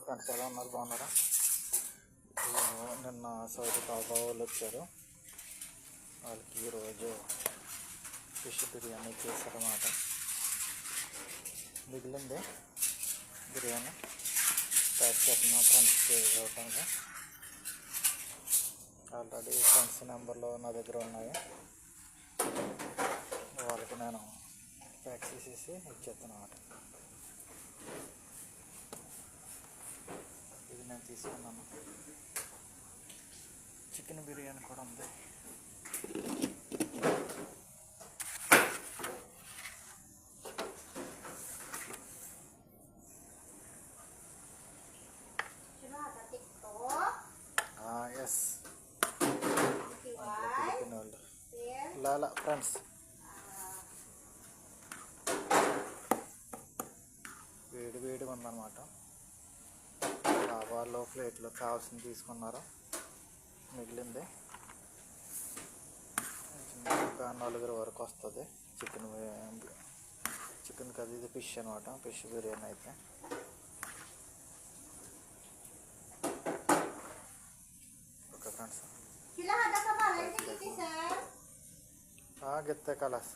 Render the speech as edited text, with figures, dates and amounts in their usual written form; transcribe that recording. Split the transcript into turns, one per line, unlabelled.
Friends ఎలా ఉన్నారు, బాగున్నారా? నిన్న సౌదీ బాబా వాళ్ళు వచ్చారు. వాళ్ళకి ఈరోజు ఫిష్ బిర్యానీ చేశారన్నమాట. మిగిలింది బిర్యానీ ప్యాక్ చేస్తున్నా ఫ్రెండ్స్కి ఇవ్వటానికి. ఆల్రెడీ ఫ్రెండ్స్ నెంబర్లో నా దగ్గర ఉన్నాయి, వాళ్ళకి నేను ప్యాక్ చేసేసి ఇచ్చేస్తాను అన్నమాట. ఇది నేను తీసుకున్నాను. చికెన్ బిర్యానీ కూడా ఉంది. ఎస్ లాలా ఫ్రెండ్స్, వేడి వేడిగా ఉందన్నమాట. వాళ్ళు ప్లేట్లో కావాల్సింది తీసుకున్నారు. మిగిలింది ఒక 4 వరకు వస్తుంది. చికెన్ కదా, ఇది ఫిష్ అనమాట. ఫిష్ బిర్యానీ అయితే ఓకే ఫ్రెండ్స్. గిత్తే కలాస్